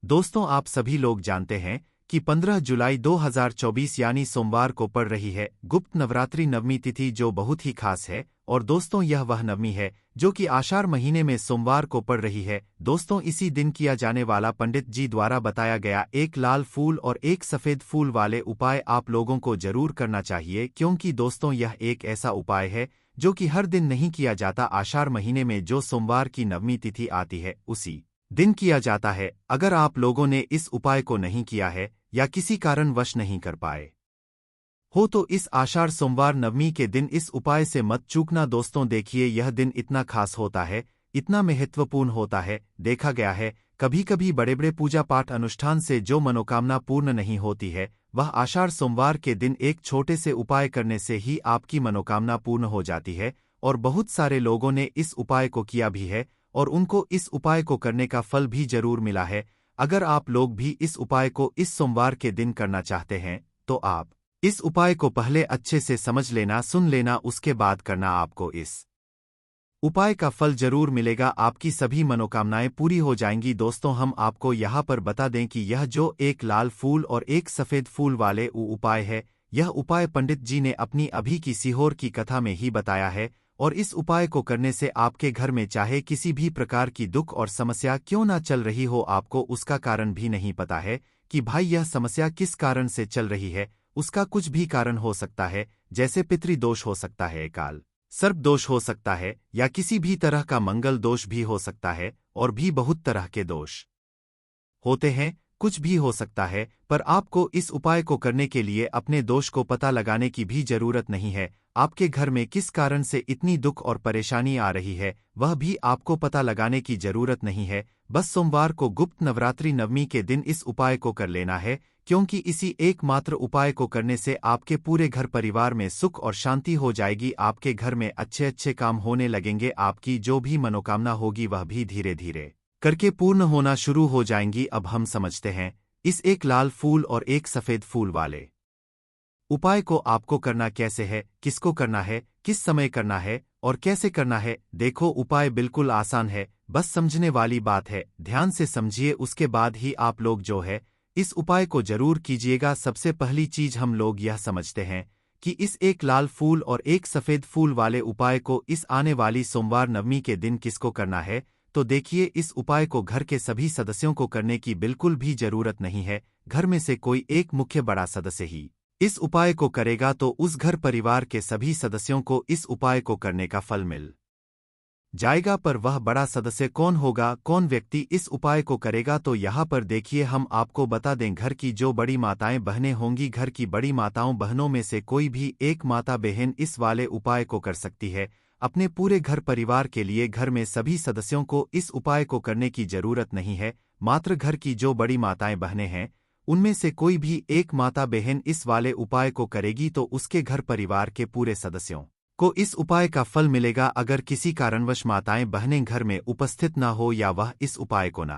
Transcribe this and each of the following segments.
दोस्तों, आप सभी लोग जानते हैं कि 15 जुलाई 2024 यानी सोमवार को पड़ रही है गुप्त नवरात्रि नवमी तिथि, जो बहुत ही खास है। और दोस्तों, यह वह नवमी है जो कि आषाढ़ महीने में सोमवार को पड़ रही है। दोस्तों, इसी दिन किया जाने वाला पंडित जी द्वारा बताया गया एक लाल फूल और एक सफेद फूल वाले उपाय आप लोगों को जरूर करना चाहिए, क्योंकि दोस्तों यह एक ऐसा उपाय है जो कि हर दिन नहीं किया जाता। आषाढ़ महीने में जो सोमवार की नवमी तिथि आती है उसी दिन किया जाता है। अगर आप लोगों ने इस उपाय को नहीं किया है या किसी कारणवश नहीं कर पाए हो तो इस आषाढ़ सोमवार नवमी के दिन इस उपाय से मत चूकना। दोस्तों देखिए, यह दिन इतना खास होता है, इतना महत्वपूर्ण होता है। देखा गया है कभी कभी बड़े बड़े पूजा पाठ अनुष्ठान से जो मनोकामना पूर्ण नहीं होती है, वह आषाढ़ सोमवार के दिन एक छोटे से उपाय करने से ही आपकी मनोकामना पूर्ण हो जाती है। और बहुत सारे लोगों ने इस उपाय को किया भी है और उनको इस उपाय को करने का फल भी जरूर मिला है। अगर आप लोग भी इस उपाय को इस सोमवार के दिन करना चाहते हैं तो आप इस उपाय को पहले अच्छे से समझ लेना, सुन लेना, उसके बाद करना। आपको इस उपाय का फल जरूर मिलेगा, आपकी सभी मनोकामनाएं पूरी हो जाएंगी। दोस्तों, हम आपको यहाँ पर बता दें कि यह जो एक लाल फूल और एक सफेद फूल वाले उपाय है, यह उपाय पंडित जी ने अपनी अभी की सीहोर की कथा में ही बताया है। और इस उपाय को करने से आपके घर में चाहे किसी भी प्रकार की दुख और समस्या क्यों ना चल रही हो, आपको उसका कारण भी नहीं पता है कि भाई यह समस्या किस कारण से चल रही है। उसका कुछ भी कारण हो सकता है, जैसे पितृदोष हो सकता है, काल सर्प दोष हो सकता है, या किसी भी तरह का मंगल दोष भी हो सकता है, और भी बहुत तरह के दोष होते हैं। कुछ भी हो सकता है, पर आपको इस उपाय को करने के लिए अपने दोष को पता लगाने की भी जरूरत नहीं है। आपके घर में किस कारण से इतनी दुख और परेशानी आ रही है, वह भी आपको पता लगाने की जरूरत नहीं है। बस सोमवार को गुप्त नवरात्रि नवमी के दिन इस उपाय को कर लेना है, क्योंकि इसी एकमात्र उपाय को करने से आपके पूरे घर परिवार में सुख और शांति हो जाएगी। आपके घर में अच्छे अच्छे काम होने लगेंगे, आपकी जो भी मनोकामना होगी वह भी धीरे धीरे करके पूर्ण होना शुरू हो जाएंगी। अब हम समझते हैं इस एक लाल फूल और एक सफेद फूल वाले उपाय को आपको करना कैसे है, किसको करना है, किस समय करना है और कैसे करना है। देखो, उपाय बिल्कुल आसान है, बस समझने वाली बात है। ध्यान से समझिए, उसके बाद ही आप लोग जो है इस उपाय को जरूर कीजिएगा। सबसे पहली चीज हम लोग यह समझते हैं कि इस एक लाल फूल और एक सफेद फूल वाले उपाय को इस आने वाली सोमवार नवमी के दिन किसको करना है। तो देखिए, इस उपाय को घर के सभी सदस्यों को करने की बिल्कुल भी जरूरत नहीं है। घर में से कोई एक मुख्य बड़ा सदस्य ही इस उपाय को करेगा तो उस घर परिवार के सभी सदस्यों को इस उपाय को करने का फल मिल जाएगा। पर वह बड़ा सदस्य कौन होगा, कौन व्यक्ति इस उपाय को करेगा, तो यहाँ पर देखिए हम आपको बता दें, घर की जो बड़ी माताएं बहनें होंगी, घर की बड़ी माताओं बहनों में से कोई भी एक माता बहन इस वाले उपाय को कर सकती है। अपने पूरे घर परिवार के लिए घर में सभी सदस्यों को इस उपाय को करने की जरूरत नहीं है। मात्र घर की जो बड़ी माताएं बहनें हैं उनमें से कोई भी एक माता बहन इस वाले उपाय को करेगी तो उसके घर परिवार के पूरे सदस्यों को इस उपाय का फल मिलेगा। अगर किसी कारणवश माताएं बहनें घर में उपस्थित ना हो या वह इस उपाय को ना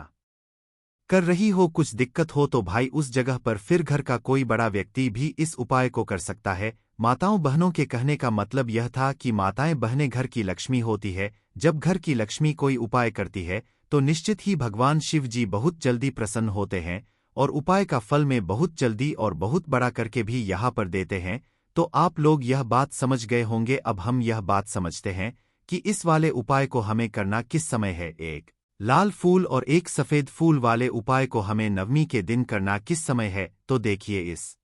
कर रही हो, कुछ दिक्कत हो, तो भाई उस जगह पर फिर घर का कोई बड़ा व्यक्ति भी इस उपाय को कर सकता है। माताओं बहनों के कहने का मतलब यह था कि माताएं बहनें घर की लक्ष्मी होती है। जब घर की लक्ष्मी कोई उपाय करती है तो निश्चित ही भगवान शिव जी बहुत जल्दी प्रसन्न होते हैं और उपाय का फल में बहुत जल्दी और बहुत बड़ा करके भी यहाँ पर देते हैं। तो आप लोग यह बात समझ गए होंगे। अब हम यह बात समझते हैं कि इस वाले उपाय को हमें करना किस समय है। एक लाल फूल और एक सफेद फूल वाले उपाय को हमें नवमी के दिन करना किस समय है। तो देखिए, इस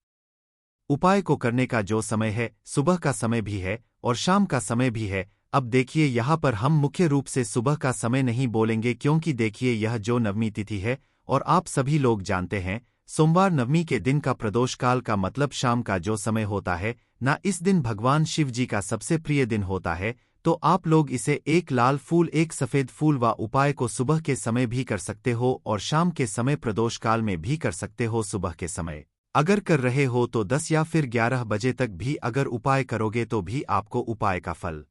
उपाय को करने का जो समय है, सुबह का समय भी है और शाम का समय भी है। अब देखिए, यहाँ पर हम मुख्य रूप से सुबह का समय नहीं बोलेंगे, क्योंकि देखिए यह जो नवमी तिथि है और आप सभी लोग जानते हैं सोमवार नवमी के दिन का प्रदोष काल का मतलब शाम का जो समय होता है ना, इस दिन भगवान शिव जी का सबसे प्रिय दिन होता है। तो आप लोग इसे एक लाल फूल एक सफेद फूल व उपाय को सुबह के समय भी कर सकते हो और शाम के समय प्रदोष काल में भी कर सकते हो। सुबह के समय अगर कर रहे हो तो 10 या फिर 11 बजे तक भी अगर उपाय करोगे तो भी आपको उपाय का फल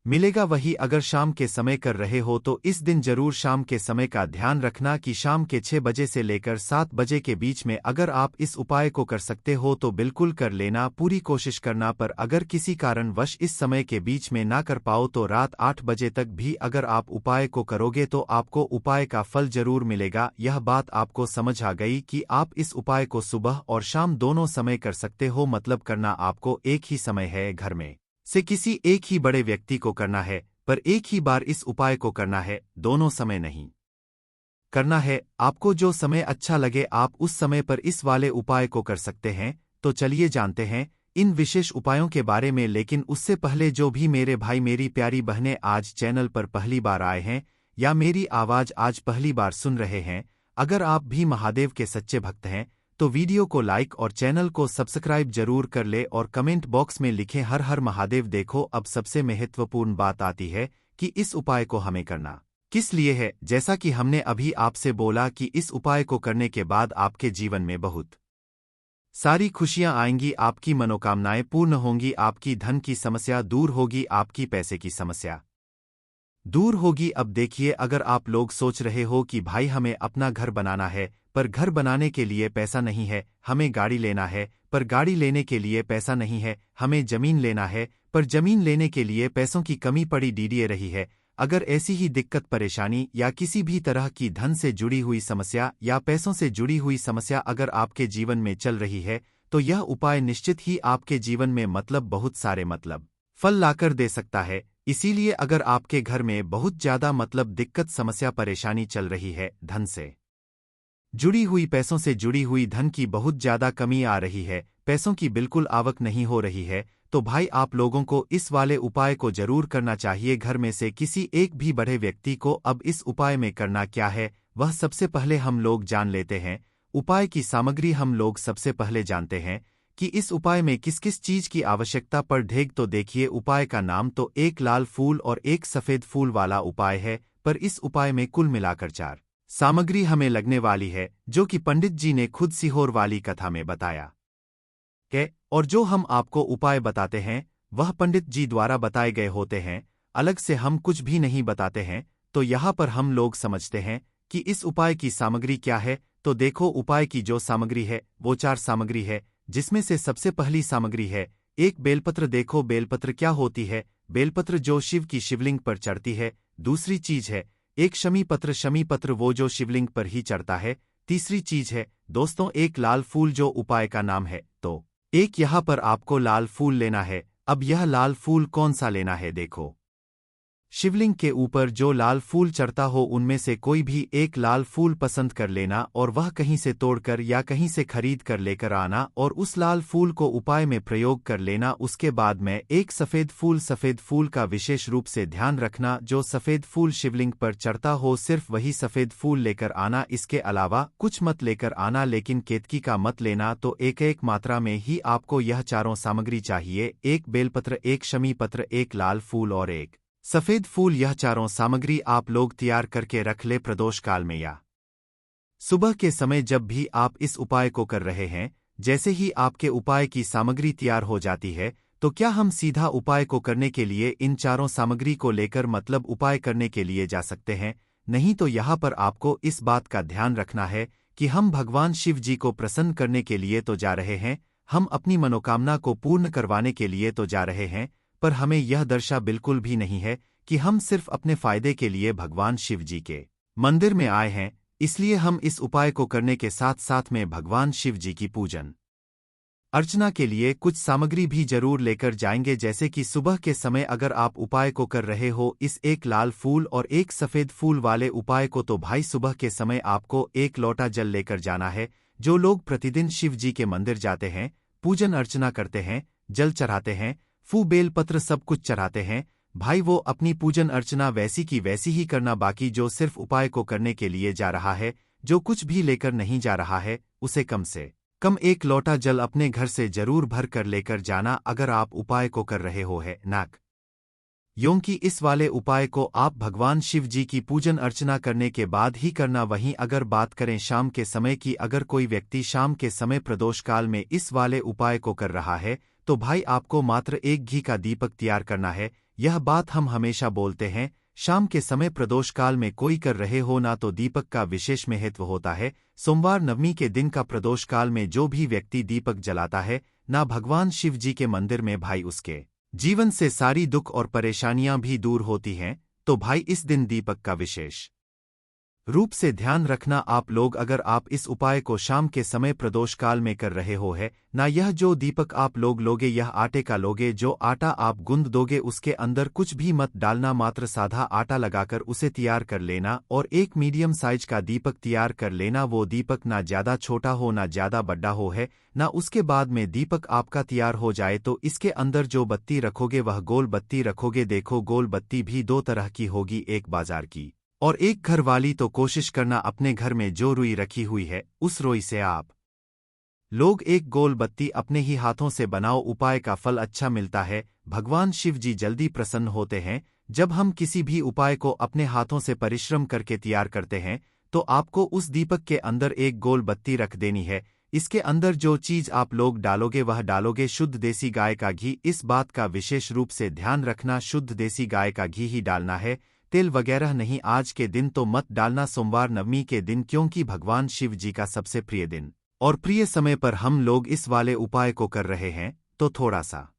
मिलेगा वही अगर शाम के समय कर रहे हो तो इस दिन जरूर शाम के समय का ध्यान रखना कि शाम के 6 बजे से लेकर 7 बजे के बीच में अगर आप इस उपाय को कर सकते हो तो बिल्कुल कर लेना, पूरी कोशिश करना। पर अगर किसी कारणवश इस समय के बीच में ना कर पाओ तो रात 8 बजे तक भी अगर आप उपाय को करोगे तो आपको उपाय का फल जरूर मिलेगा। यह बात आपको समझ आ गई कि आप इस उपाय को सुबह और शाम दोनों समय कर सकते हो, मतलब करना आपको एक ही समय है, घर में से किसी एक ही बड़े व्यक्ति को करना है, पर एक ही बार इस उपाय को करना है, दोनों समय नहीं करना है। आपको जो समय अच्छा लगे आप उस समय पर इस वाले उपाय को कर सकते हैं। तो चलिए जानते हैं इन विशेष उपायों के बारे में, लेकिन उससे पहले जो भी मेरे भाई मेरी प्यारी बहनें आज चैनल पर पहली बार आए हैं या मेरी आवाज आज पहली बार सुन रहे हैं, अगर आप भी महादेव के सच्चे भक्त हैं तो वीडियो को लाइक और चैनल को सब्सक्राइब जरूर कर ले और कमेंट बॉक्स में लिखें हर हर महादेव। देखो अब सबसे महत्वपूर्ण बात आती है कि इस उपाय को हमें करना किस लिए है। जैसा कि हमने अभी आपसे बोला कि इस उपाय को करने के बाद आपके जीवन में बहुत सारी खुशियां आएंगी, आपकी मनोकामनाएं पूर्ण होंगी, आपकी धन की समस्या दूर होगी, आपकी पैसे की समस्या दूर होगी। अब देखिए, अगर आप लोग सोच रहे हो कि भाई हमें अपना घर बनाना है पर घर बनाने के लिए पैसा नहीं है, हमें गाड़ी लेना है पर गाड़ी लेने के लिए पैसा नहीं है, हमें जमीन लेना है पर जमीन लेने के लिए पैसों की कमी पड़ी डीडीए रही है, अगर ऐसी ही दिक्कत परेशानी या किसी भी तरह की धन से जुड़ी हुई समस्या या पैसों से जुड़ी हुई समस्या अगर आपके जीवन में चल रही है तो यह उपाय निश्चित ही आपके जीवन में बहुत सारे फल लाकर दे सकता है। इसीलिए अगर आपके घर में बहुत ज्यादा दिक्कत समस्या परेशानी चल रही है, धन से जुड़ी हुई पैसों से जुड़ी हुई धन की बहुत ज्यादा कमी आ रही है, पैसों की बिल्कुल आवक नहीं हो रही है, तो भाई आप लोगों को इस वाले उपाय को जरूर करना चाहिए। घर में से किसी एक भी बड़े व्यक्ति को अब इस उपाय में करना क्या है वह सबसे पहले हम लोग जान लेते हैं। उपाय की सामग्री हम लोग सबसे पहले जानते हैं कि इस उपाय में किस किस चीज की आवश्यकता पड़ेगी। तो देखिए, उपाय का नाम तो एक लाल फूल और एक सफेद फूल वाला उपाय है, पर इस उपाय में कुल मिलाकर 4 सामग्री हमें लगने वाली है, जो कि पंडित जी ने खुद सीहोर वाली कथा में बताया है। और जो हम आपको उपाय बताते हैं वह पंडित जी द्वारा बताए गए होते हैं, अलग से हम कुछ भी नहीं बताते हैं। तो यहाँ पर हम लोग समझते हैं कि इस उपाय की सामग्री क्या है। तो देखो, उपाय की जो सामग्री है वो 4 सामग्री है, जिसमें से सबसे पहली सामग्री है एक बेलपत्र। देखो बेलपत्र क्या होती है, बेलपत्र जो शिव की शिवलिंग पर चढ़ती है। दूसरी चीज है एक शमी पत्र, शमी पत्र वो जो शिवलिंग पर ही चढ़ता है। तीसरी चीज है दोस्तों एक लाल फूल जो उपाय का नाम है। तो एक यहाँ पर आपको लाल फूल लेना है। अब यह लाल फूल कौन सा लेना है, देखो शिवलिंग के ऊपर जो लाल फूल चढ़ता हो उनमें से कोई भी एक लाल फूल पसंद कर लेना और वह कहीं से तोड़कर या कहीं से खरीद कर लेकर आना और उस लाल फूल को उपाय में प्रयोग कर लेना। उसके बाद में एक सफेद फूल का विशेष रूप से ध्यान रखना, जो सफेद फूल शिवलिंग पर चढ़ता हो सिर्फ वही सफेद फूल लेकर आना, इसके अलावा कुछ मत लेकर आना, लेकिन केतकी का मत लेना। तो एक एक मात्रा में ही आपको यह चारों सामग्री चाहिए, एक बेलपत्र, एक शमी पत्र, एक लाल फूल और एक सफेद फूल। यह चारों सामग्री आप लोग तैयार करके रख ले प्रदोष काल में या सुबह के समय जब भी आप इस उपाय को कर रहे हैं। जैसे ही आपके उपाय की सामग्री तैयार हो जाती है तो क्या हम सीधा उपाय को करने के लिए इन चारों सामग्री को लेकर उपाय करने के लिए जा सकते हैं? नहीं, तो यहाँ पर आपको इस बात का ध्यान रखना है कि हम भगवान शिव जी को प्रसन्न करने के लिए तो जा रहे हैं, हम अपनी मनोकामना को पूर्ण करवाने के लिए तो जा रहे हैं, पर हमें यह दर्शा बिल्कुल भी नहीं है कि हम सिर्फ अपने फायदे के लिए भगवान शिव जी के मंदिर में आए हैं। इसलिए हम इस उपाय को करने के साथ साथ में भगवान शिव जी की पूजन अर्चना के लिए कुछ सामग्री भी जरूर लेकर जाएंगे। जैसे कि सुबह के समय अगर आप उपाय को कर रहे हो इस एक लाल फूल और एक सफेद फूल वाले उपाय को, तो भाई सुबह के समय आपको एक लोटा जल लेकर जाना है। जो लोग प्रतिदिन शिव जी के मंदिर जाते हैं, पूजन अर्चना करते हैं, जल चढ़ाते हैं, बेल पत्र सब कुछ चढ़ाते हैं, भाई वो अपनी पूजन अर्चना वैसी की वैसी ही करना। बाकी जो सिर्फ उपाय को करने के लिए जा रहा है, जो कुछ भी लेकर नहीं जा रहा है, उसे कम से कम एक लोटा जल अपने घर से जरूर भर कर लेकर जाना अगर आप उपाय को कर रहे हो है नाक। योंकि इस वाले उपाय को आप भगवान शिव जी की पूजन अर्चना करने के बाद ही करना। वहीं अगर बात करें शाम के समय की, अगर कोई व्यक्ति शाम के समय प्रदोष काल में इस वाले उपाय को कर रहा है तो भाई आपको मात्र एक घी का दीपक तैयार करना है। यह बात हम हमेशा बोलते हैं। शाम के समय प्रदोष काल में कोई कर रहे हो ना तो दीपक का विशेष महत्व होता है। सोमवार नवमी के दिन का प्रदोष काल में जो भी व्यक्ति दीपक जलाता है ना भगवान शिव जी के मंदिर में भाई उसके जीवन से सारी दुख और परेशानियां भी दूर होती हैं। तो भाई इस दिन दीपक का विशेष रूप से ध्यान रखना आप लोग। अगर आप इस उपाय को शाम के समय प्रदोष काल में कर रहे हो है ना, यह जो दीपक आप लोग लोगे यह आटे का लोगे। जो आटा आप गूंद दोगे उसके अंदर कुछ भी मत डालना, मात्र साधा आटा लगाकर उसे तैयार कर लेना और एक मीडियम साइज का दीपक तैयार कर लेना। वो दीपक ना ज्यादा छोटा हो ना ज्यादा बड़ा हो है ना। उसके बाद में दीपक आपका तैयार हो जाए तो इसके अंदर जो बत्ती रखोगे वह गोल बत्ती रखोगे। देखो गोल बत्ती भी दो तरह की होगी, एक बाजार की और एक घर वाली। तो कोशिश करना अपने घर में जो रुई रखी हुई है उस रुई से आप लोग एक गोल बत्ती अपने ही हाथों से बनाओ। उपाय का फल अच्छा मिलता है। भगवान शिव जी जल्दी प्रसन्न होते हैं। जब हम किसी भी उपाय को अपने हाथों से परिश्रम करके तैयार करते हैं तो आपको उस दीपक के अंदर एक गोल बत्ती रख देनी है। इसके अंदर जो चीज आप लोग डालोगे वह डालोगे शुद्ध देसी गाय का घी। इस बात का विशेष रूप से ध्यान रखना, शुद्ध देसी गाय का घी ही डालना है, तेल वगैरह नहीं। आज के दिन तो मत डालना, सोमवार नवमी के दिन, क्योंकि भगवान शिव जी का सबसे प्रिय दिन और प्रिय समय पर हम लोग इस वाले उपाय को कर रहे हैं। तो थोड़ा सा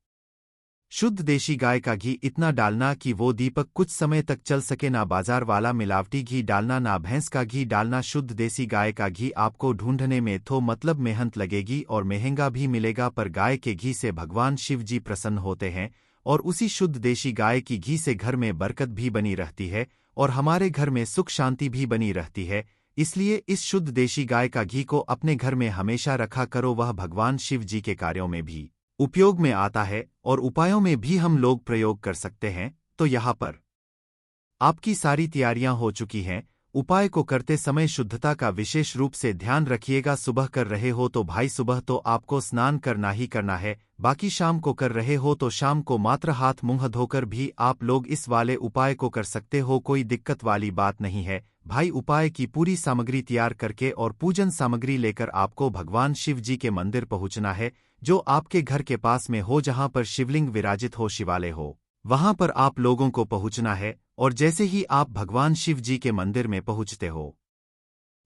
शुद्ध देशी गाय का घी इतना डालना कि वो दीपक कुछ समय तक चल सके। ना बाजार वाला मिलावटी घी डालना, ना भैंस का घी डालना। शुद्ध देसी गाय का घी आपको ढूंढने में तो मतलब मेहनत लगेगी और महंगा भी मिलेगा, पर गाय के घी से भगवान शिव जी प्रसन्न होते हैं और उसी शुद्ध देशी गाय की घी से घर में बरकत भी बनी रहती है और हमारे घर में सुख शांति भी बनी रहती है। इसलिए इस शुद्ध देशी गाय का घी को अपने घर में हमेशा रखा करो। वह भगवान शिव जी के कार्यों में भी उपयोग में आता है और उपायों में भी हम लोग प्रयोग कर सकते हैं। तो यहाँ पर आपकी सारी तैयारियां हो चुकी हैं। उपाय को करते समय शुद्धता का विशेष रूप से ध्यान रखिएगा। सुबह कर रहे हो तो भाई सुबह तो आपको स्नान करना ही करना है। बाकी शाम को कर रहे हो तो शाम को मात्र हाथ मुंह धोकर भी आप लोग इस वाले उपाय को कर सकते हो, कोई दिक्कत वाली बात नहीं है भाई। उपाय की पूरी सामग्री तैयार करके और पूजन सामग्री लेकर आपको भगवान शिव जी के मंदिर पहुंचना है, जो आपके घर के पास में हो, जहां पर शिवलिंग विराजित हो, शिवालय हो, वहां पर आप लोगों को पहुंचना है। और जैसे ही आप भगवान शिव जी के मंदिर में पहुंचते हो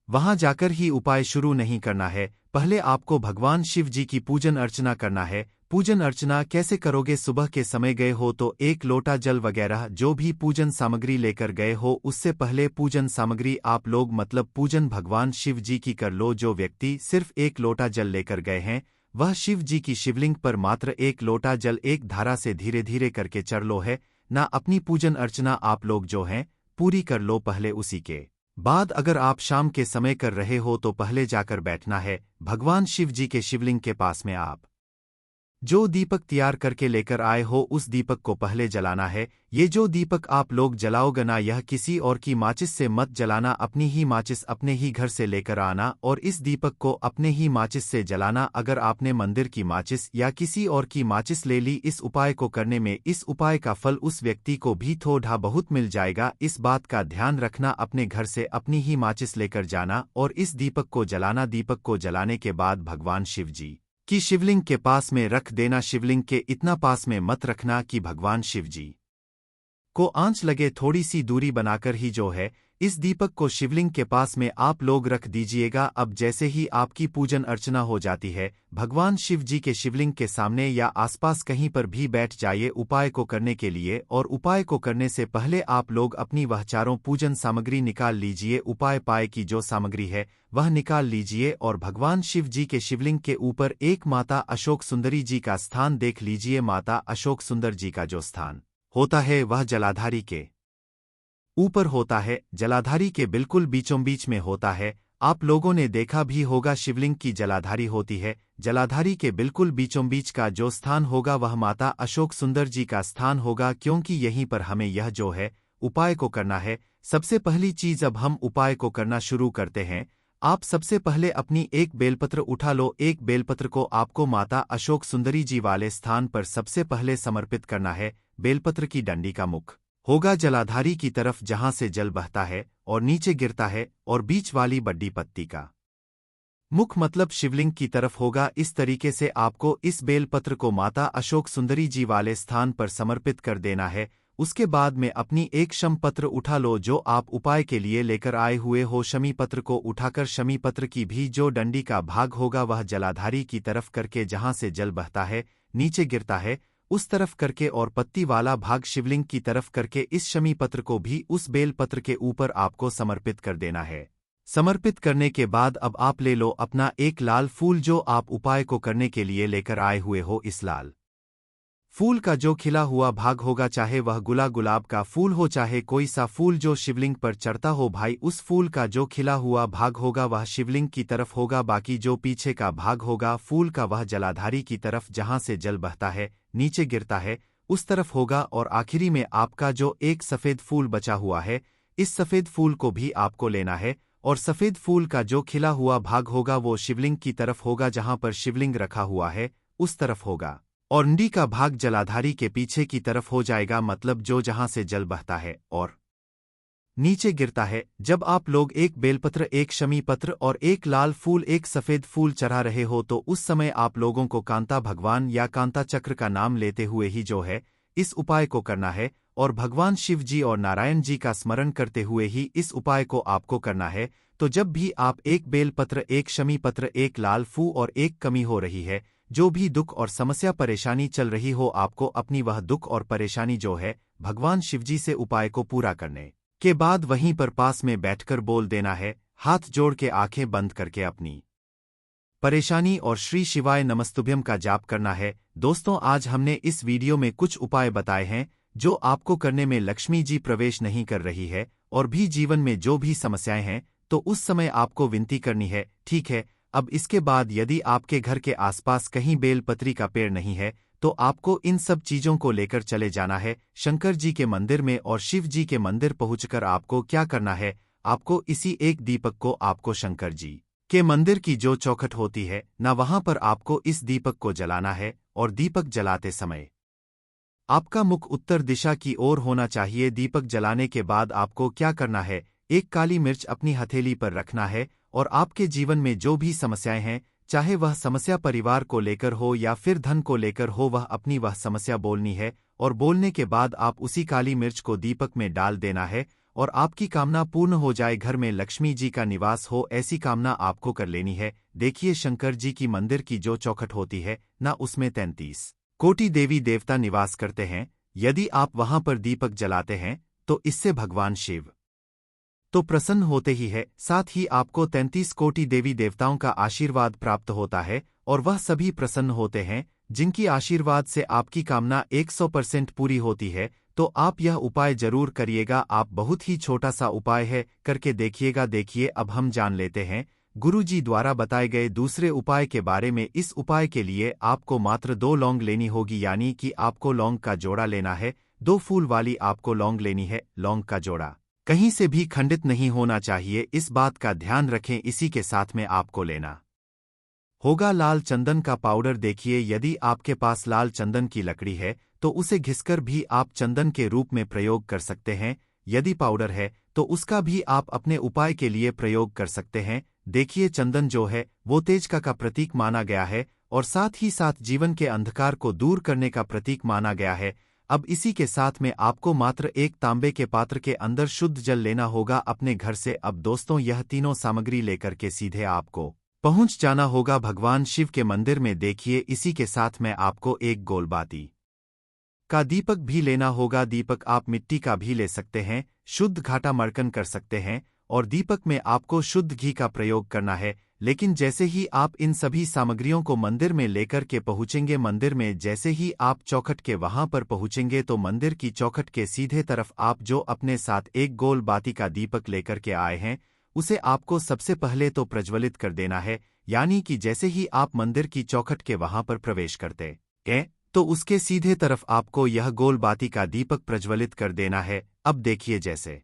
वहां जाकर ही उपाय शुरू नहीं करना है। पहले आपको भगवान शिव जी की पूजन अर्चना करना है। पूजन अर्चना कैसे करोगे? सुबह के समय गए हो तो एक लोटा जल वगैरह जो भी पूजन सामग्री लेकर गए हो उससे पहले पूजन सामग्री आप लोग मतलब पूजन भगवान शिव जी की कर लो। जो व्यक्ति सिर्फ एक लोटा जल लेकर गए हैं वह शिव जी की शिवलिंग पर मात्र एक लोटा जल एक धारा से धीरे धीरे करके चढ़ लो है ना। अपनी पूजन अर्चना आप लोग जो हैं पूरी कर लो पहले। उसी के बाद अगर आप शाम के समय कर रहे हो तो पहले जाकर बैठना है भगवान शिव जी के शिवलिंग के पास में। आप जो दीपक तैयार करके लेकर आए हो उस दीपक को पहले जलाना है। ये जो दीपक आप लोग जलाओगे ना, यह किसी और की माचिस से मत जलाना, अपनी ही माचिस अपने ही घर से लेकर आना और इस दीपक को अपने ही माचिस से जलाना। अगर आपने मंदिर की माचिस या किसी और की माचिस ले ली इस उपाय को करने में, इस उपाय का फल उस व्यक्ति को भी थोड़ा बहुत मिल जाएगा। इस बात का ध्यान रखना, अपने घर से अपनी ही माचिस लेकर जाना और इस दीपक को जलाना। दीपक को जलाने के बाद भगवान शिव जी कि शिवलिंग के पास में रख देना। शिवलिंग के इतना पास में मत रखना कि भगवान शिव जी को आंच लगे, थोड़ी सी दूरी बनाकर ही जो है इस दीपक को शिवलिंग के पास में आप लोग रख दीजिएगा। अब जैसे ही आपकी पूजन अर्चना हो जाती है भगवान शिव जी के शिवलिंग के सामने या आसपास कहीं पर भी बैठ जाइए उपाय को करने के लिए। और उपाय को करने से पहले आप लोग अपनी वह चारों पूजन सामग्री निकाल लीजिए। उपाय पाए की जो सामग्री है वह निकाल लीजिए और भगवान शिव जी के शिवलिंग के ऊपर एक माता अशोक सुंदरी जी का स्थान देख लीजिए। माता अशोक सुंदर जी का जो स्थान होता है वह जलाधारी के ऊपर होता है, जलाधारी के बिल्कुल बीचों बीच में होता है। आप लोगों ने देखा भी होगा शिवलिंग की जलाधारी होती है। जलाधारी के बिल्कुल बीचों बीच का जो स्थान होगा वह माता अशोक सुंदर जी का स्थान होगा, क्योंकि यहीं पर हमें यह जो है उपाय को करना है। सबसे पहली चीज, अब हम उपाय को करना शुरू करते हैं। आप सबसे पहले अपनी एक बेलपत्र उठा लो। एक बेलपत्र को आपको माता अशोक सुंदरी जी वाले स्थान पर सबसे पहले समर्पित करना है। बेलपत्र की डंडी का मुख होगा जलाधारी की तरफ जहां से जल बहता है और नीचे गिरता है, और बीच वाली बड्डी पत्ती का मुख मतलब शिवलिंग की तरफ होगा। इस तरीके से आपको इस बेलपत्र को माता अशोक सुंदरी जी वाले स्थान पर समर्पित कर देना है। उसके बाद में अपनी एक शम पत्र उठा लो जो आप उपाय के लिए लेकर आए हुए हो। शमी पत्र को उठाकर शमी पत्र की भी जो डंडी का भाग होगा वह जलाधारी की तरफ करके जहां से जल बहता है नीचे गिरता है उस तरफ करके और पत्ती वाला भाग शिवलिंग की तरफ करके इस शमी पत्र को भी उस बेल पत्र के ऊपर आपको समर्पित कर देना है। समर्पित करने के बाद अब आप ले लो अपना एक लाल फूल जो आप उपाय को करने के लिए लेकर आए हुए हो। इस लाल फूल का जो खिला हुआ भाग होगा चाहे वह गुलाब का फूल हो चाहे कोई सा फूल जो शिवलिंग पर चढ़ता हो भाई, उस फूल का जो खिला हुआ भाग होगा वह शिवलिंग की तरफ होगा। बाकी जो पीछे का भाग होगा फूल का वह जलाधारी की तरफ जहां से जल बहता है नीचे गिरता है उस तरफ होगा। और आखिरी में आपका जो एक सफ़ेद फूल बचा हुआ है इस सफ़ेद फूल को भी आपको लेना है और सफ़ेद फूल का जो खिला हुआ भाग होगा वो शिवलिंग की तरफ होगा जहां पर शिवलिंग रखा हुआ है उस तरफ होगा। और डंडी का भाग जलाधारी के पीछे की तरफ हो जाएगा, मतलब जो जहां से जल बहता है और नीचे गिरता है। जब आप लोग एक बेलपत्र एक शमी पत्र और एक लाल फूल एक सफ़ेद फूल चढ़ा रहे हो तो उस समय आप लोगों को कांता भगवान या कांता चक्र का नाम लेते हुए ही जो है इस उपाय को करना है और भगवान शिव जी और नारायण जी का स्मरण करते हुए ही इस उपाय को आपको करना है। तो जब भी आप एक बेलपत्र एक शमी पत्र एक लाल फूल और एक कमी हो रही है, जो भी दुख और समस्या परेशानी चल रही हो, आपको अपनी वह दुख और परेशानी जो है भगवान शिवजी से उपाय को पूरा करने के बाद वहीं पर पास में बैठकर बोल देना है, हाथ जोड़ के आंखें बंद करके अपनी परेशानी और श्री शिवाय नमस्तुभ्यम का जाप करना है। दोस्तों, आज हमने इस वीडियो में कुछ उपाय बताए हैं जो आपको करने में लक्ष्मी जी प्रवेश नहीं कर रही है और भी जीवन में जो भी समस्याएं हैं तो उस समय आपको विनती करनी है, ठीक है। अब इसके बाद यदि आपके घर के आसपास कहीं बेलपत्री का पेड़ नहीं है तो आपको इन सब चीजों को लेकर चले जाना है शंकर जी के मंदिर में और शिव जी के मंदिर पहुंचकर आपको क्या करना है, आपको इसी एक दीपक को आपको शंकर जी के मंदिर की जो चौखट होती है ना वहां पर आपको इस दीपक को जलाना है और दीपक जलाते समय आपका मुख उत्तर दिशा की ओर होना चाहिए। दीपक जलाने के बाद आपको क्या करना है, एक काली मिर्च अपनी हथेली पर रखना है और आपके जीवन में जो भी समस्याएं हैं, चाहे वह समस्या परिवार को लेकर हो या फिर धन को लेकर हो, वह अपनी वह समस्या बोलनी है और बोलने के बाद आप उसी काली मिर्च को दीपक में डाल देना है और आपकी कामना पूर्ण हो जाए, घर में लक्ष्मी जी का निवास हो, ऐसी कामना आपको कर लेनी है। देखिए, शंकर जी की मंदिर की जो चौखट होती है ना, उसमें 33 कोटि देवी देवता निवास करते हैं। यदि आप वहां पर दीपक जलाते हैं तो इससे भगवान शिव तो प्रसन्न होते ही है, साथ ही आपको 33 कोटि देवी देवताओं का आशीर्वाद प्राप्त होता है और वह सभी प्रसन्न होते हैं जिनकी आशीर्वाद से आपकी कामना 100% पूरी होती है। तो आप यह उपाय जरूर करिएगा। आप बहुत ही छोटा सा उपाय है, करके देखिएगा। देखिए, अब हम जान लेते हैं गुरु जी द्वारा बताए गए दूसरे उपाय के बारे में। इस उपाय के लिए आपको मात्र 2 लौंग लेनी होगी, यानी कि आपको लौंग का जोड़ा लेना है। 2 फूल वाली आपको लौंग लेनी है। लौंग का जोड़ा कहीं से भी खंडित नहीं होना चाहिए, इस बात का ध्यान रखें। इसी के साथ में आपको लेना होगा लाल चंदन का पाउडर। देखिए, यदि आपके पास लाल चंदन की लकड़ी है तो उसे घिसकर भी आप चंदन के रूप में प्रयोग कर सकते हैं। यदि पाउडर है तो उसका भी आप अपने उपाय के लिए प्रयोग कर सकते हैं। देखिए, चंदन जो है वो तेज का प्रतीक माना गया है और साथ ही साथ जीवन के अंधकार को दूर करने का प्रतीक माना गया है। अब इसी के साथ में आपको मात्र एक तांबे के पात्र के अंदर शुद्ध जल लेना होगा अपने घर से। अब दोस्तों, यह तीनों सामग्री लेकर के सीधे आपको पहुंच जाना होगा भगवान शिव के मंदिर में। देखिए, इसी के साथ में आपको एक गोलबाती का दीपक भी लेना होगा। दीपक आप मिट्टी का भी ले सकते हैं, शुद्ध घाटा मड़कन कर सकते हैं और दीपक में आपको शुद्ध घी का प्रयोग करना है। लेकिन जैसे ही आप इन सभी सामग्रियों को मंदिर में लेकर के पहुंचेंगे, मंदिर में जैसे ही आप चौखट के वहां पर पहुंचेंगे तो मंदिर की चौखट के सीधे तरफ आप जो अपने साथ एक गोल बाती का दीपक लेकर के आए हैं उसे आपको सबसे पहले तो प्रज्वलित कर देना है। यानी कि जैसे ही आप मंदिर की चौखट के वहां पर प्रवेश करते हैं तो उसके सीधे तरफ आपको यह गोल बाती का दीपक प्रज्वलित कर देना है। अब देखिए, जैसे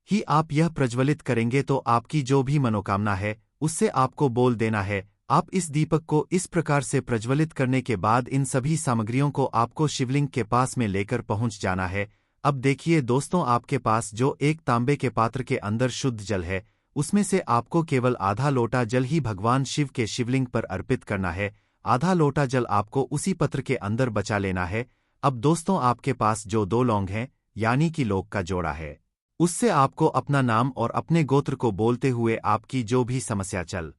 ही आप यह प्रज्वलित करेंगे तो आपकी जो भी मनोकामना है उससे आपको बोल देना है। आप इस दीपक को इस प्रकार से प्रज्वलित करने के बाद इन सभी सामग्रियों को आपको शिवलिंग के पास में लेकर पहुंच जाना है। अब देखिए दोस्तों, आपके पास जो एक तांबे के पात्र के अंदर शुद्ध जल है उसमें से आपको केवल आधा लोटा जल ही भगवान शिव के शिवलिंग पर अर्पित करना है। आधा लोटा जल आपको उसी पत्र के अंदर बचा लेना है। अब दोस्तों आपके पास जो 2 लौंग हैं, यानी कि लोग का जोड़ा है, उससे आपको अपना नाम और अपने गोत्र को बोलते हुए आपकी जो भी समस्या चल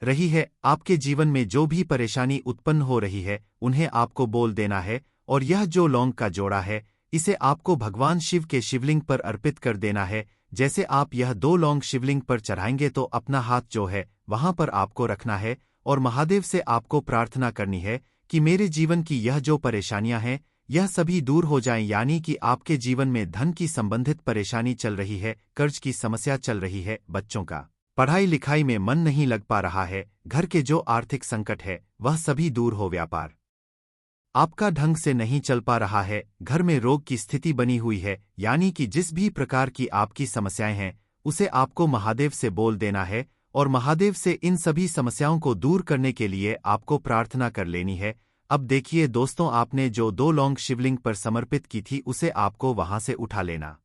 रही है, आपके जीवन में जो भी परेशानी उत्पन्न हो रही है, उन्हें आपको बोल देना है। और यह जो लौंग का जोड़ा है, इसे आपको भगवान शिव के शिवलिंग पर अर्पित कर देना है। जैसे आप यह 2 लौंग शिवलिंग पर चढ़ाएंगे तो अपना हाथ जो है वहां पर आपको रखना है और महादेव से आपको प्रार्थना करनी है कि मेरे जीवन की यह जो परेशानियां हैं, यह सभी दूर हो जाएं। यानी कि आपके जीवन में धन की संबंधित परेशानी चल रही है, कर्ज की समस्या चल रही है, बच्चों का पढ़ाई लिखाई में मन नहीं लग पा रहा है, घर के जो आर्थिक संकट है वह सभी दूर हो, व्यापार आपका ढंग से नहीं चल पा रहा है, घर में रोग की स्थिति बनी हुई है, यानी कि जिस भी प्रकार की आपकी समस्याएं हैं उसे आपको महादेव से बोल देना है और महादेव से इन सभी समस्याओं को दूर करने के लिए आपको प्रार्थना कर लेनी है। अब देखिए दोस्तों, आपने जो 2 लौंग शिवलिंग पर समर्पित की थी उसे आपको वहां से उठा लेना